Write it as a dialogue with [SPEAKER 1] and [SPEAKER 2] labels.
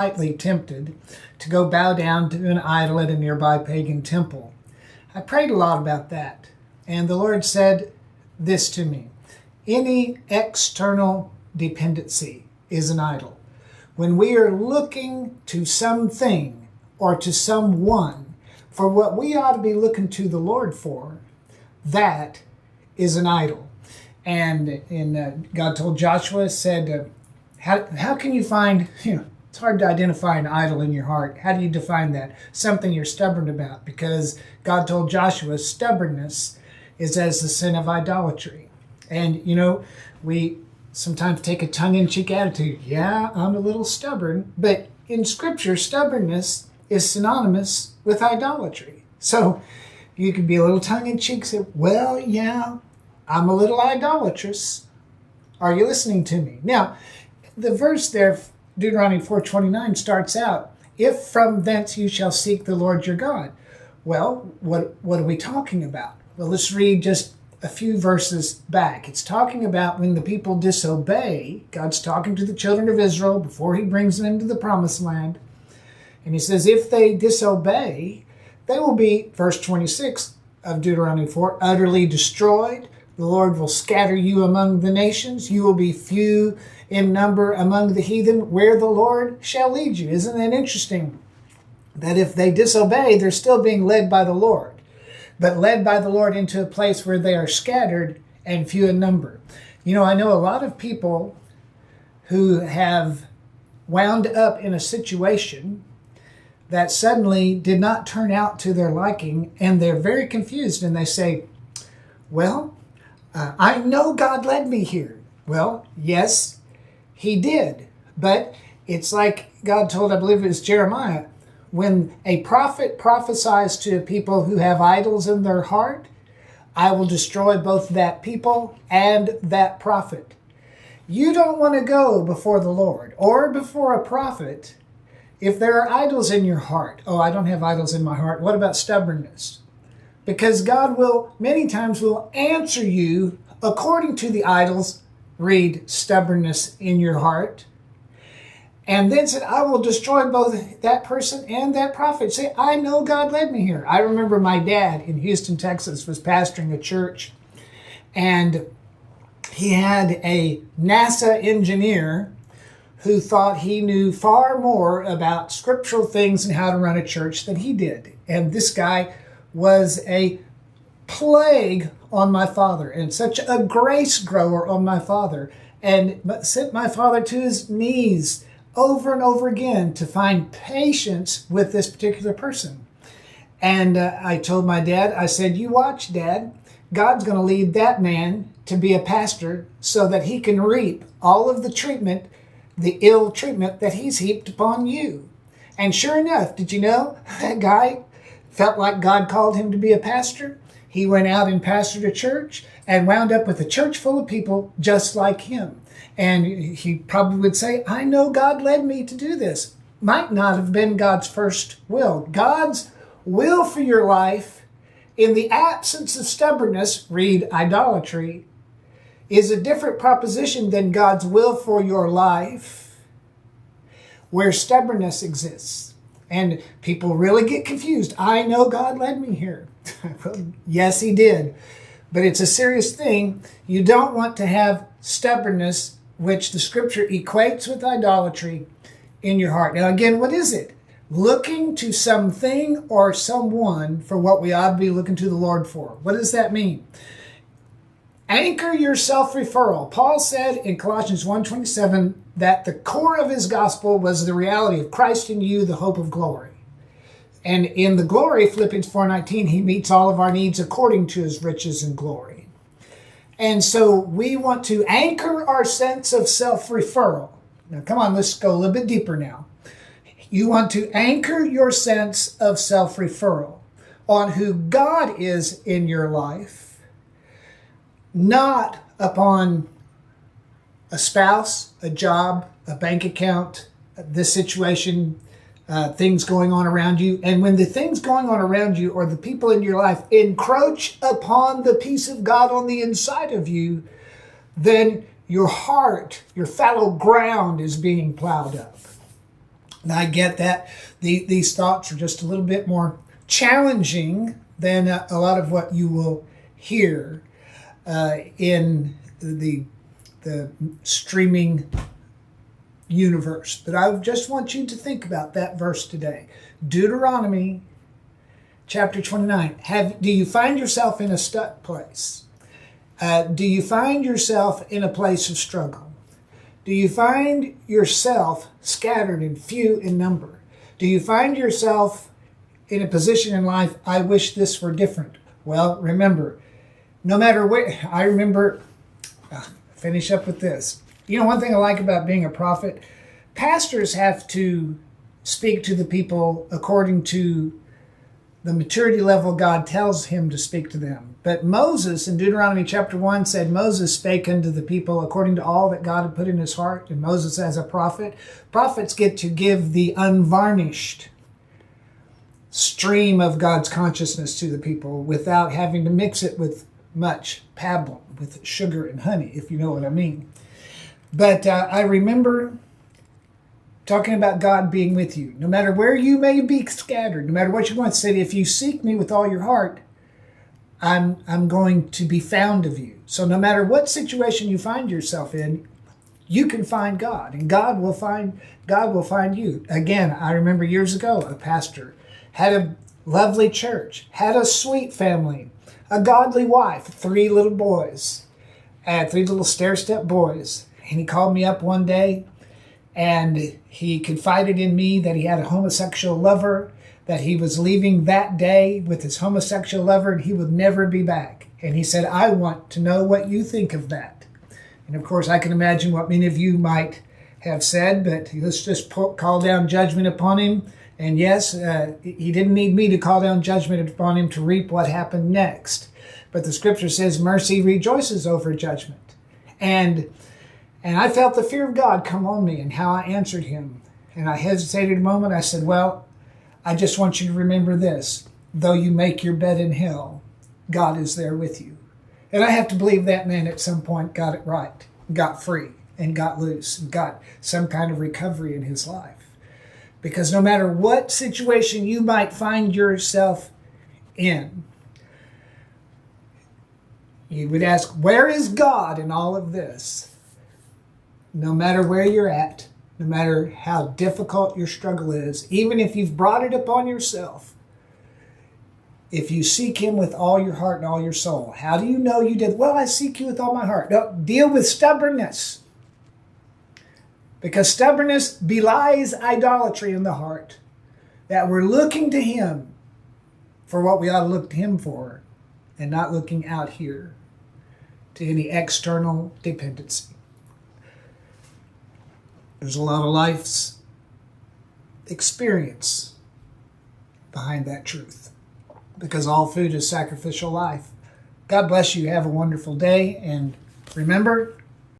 [SPEAKER 1] slightly tempted to go bow down to an idol at a nearby pagan temple. I prayed a lot about that, and the Lord said this to me: any external dependency is an idol. When we are looking to something or to someone for what we ought to be looking to the Lord for, that is an idol. And God told Joshua, said, how can you find, it's hard to identify an idol in your heart. How do you define that? Something you're stubborn about, because God told Joshua stubbornness is as the sin of idolatry. And, we sometimes take a tongue-in-cheek attitude. Yeah, I'm a little stubborn. But in Scripture, stubbornness is synonymous with idolatry. So you could be a little tongue-in-cheek, say, well, yeah, I'm a little idolatrous. Are you listening to me? Now, the verse there, Deuteronomy 4:29, starts out, if from thence you shall seek the Lord your God. Well, what are we talking about? Well, let's read just a few verses back. It's talking about when the people disobey. God's talking to the children of Israel before he brings them into the promised land. And he says, if they disobey, they will be, verse 26 of Deuteronomy 4, utterly destroyed. The Lord will scatter you among the nations. You will be few in number among the heathen, where the Lord shall lead you. Isn't that interesting? That if they disobey, they're still being led by the Lord, but led by the Lord into a place where they are scattered and few in number. I know a lot of people who have wound up in a situation that suddenly did not turn out to their liking, and they're very confused, and they say, well, I know God led me here. Well, yes, he did. But it's like God told, I believe it was Jeremiah, when a prophet prophesies to people who have idols in their heart, I will destroy both that people and that prophet. You don't want to go before the Lord or before a prophet if there are idols in your heart. Oh, I don't have idols in my heart. What about stubbornness? Because God will, many times, will answer you according to the idols. Read stubbornness in your heart. And then said, I will destroy both that person and that prophet. Say, I know God led me here. I remember my dad in Houston, Texas, was pastoring a church. And he had a NASA engineer who thought he knew far more about scriptural things and how to run a church than he did. And this guy was a plague on my father and such a grace grower on my father, and sent my father to his knees over and over again to find patience with this particular person. And I told my dad, I said, you watch, Dad, God's going to lead that man to be a pastor so that he can reap all of the treatment, the ill treatment that he's heaped upon you. And sure enough, did you know that guy felt like God called him to be a pastor? He went out and pastored a church and wound up with a church full of people just like him. And he probably would say, I know God led me to do this. Might not have been God's first will. God's will for your life, in the absence of stubbornness, read idolatry, is a different proposition than God's will for your life, where stubbornness exists. And people really get confused. I know God led me here. Yes, he did. But it's a serious thing. You don't want to have stubbornness, which the scripture equates with idolatry, in your heart. Now again, what is it? Looking to something or someone for what we ought to be looking to the Lord for. What does that mean? Anchor your self-referral. Paul said in Colossians 1:27 that the core of his gospel was the reality of Christ in you, the hope of glory. And in the glory, Philippians 4:19, he meets all of our needs according to his riches and glory. And so we want to anchor our sense of self-referral. Now, come on, let's go a little bit deeper now. You want to anchor your sense of self-referral on who God is in your life, not upon a spouse, a job, a bank account, this situation, things going on around you. And when the things going on around you or the people in your life encroach upon the peace of God on the inside of you, then your heart, your fallow ground is being plowed up. And I get that these thoughts are just a little bit more challenging than a lot of what you will hear in the streaming universe. But I just want you to think about that verse today. Deuteronomy chapter 29. Do you find yourself in a stuck place? Do you find yourself in a place of struggle? Do you find yourself scattered and few in number? Do you find yourself in a position in life, I wish this were different? Well, remember, no matter where, I remember, finish up with this. You know, one thing I like about being a prophet, pastors have to speak to the people according to the maturity level God tells him to speak to them. But Moses in Deuteronomy chapter 1 said, Moses spake unto the people according to all that God had put in his heart. And Moses as a prophet, prophets get to give the unvarnished stream of God's consciousness to the people without having to mix it with much pablum, with sugar and honey, if you know what I mean. But I remember talking about God being with you. No matter where you may be scattered, no matter what you're going to say, if you seek me with all your heart, I'm going to be found of you. So no matter what situation you find yourself in, you can find God, and God will find you. Again, I remember years ago, a pastor had a lovely church, had a sweet family, a godly wife, 3 little boys, and 3 little stair-step boys. And he called me up one day, and he confided in me that he had a homosexual lover, that he was leaving that day with his homosexual lover and he would never be back. And he said, I want to know what you think of that. And of course, I can imagine what many of you might have said, but let's just call down judgment upon him. And yes, he didn't need me to call down judgment upon him to reap what happened next. But the scripture says mercy rejoices over judgment. And I felt the fear of God come on me and how I answered him. And I hesitated a moment. I said, well, I just want you to remember this. Though you make your bed in hell, God is there with you. And I have to believe that man at some point got it right, got free, and got loose, and got some kind of recovery in his life. Because no matter what situation you might find yourself in, you would ask, where is God in all of this? No matter where you're at, no matter how difficult your struggle is, even if you've brought it upon yourself, if you seek him with all your heart and all your soul, how do you know you did? Well, I seek you with all my heart. No, deal with stubbornness. Because stubbornness belies idolatry in the heart. That we're looking to him for what we ought to look to him for, and not looking out here to any external dependency. There's a lot of life's experience behind that truth, because all food is sacrificial life. God bless you. Have a wonderful day. And remember,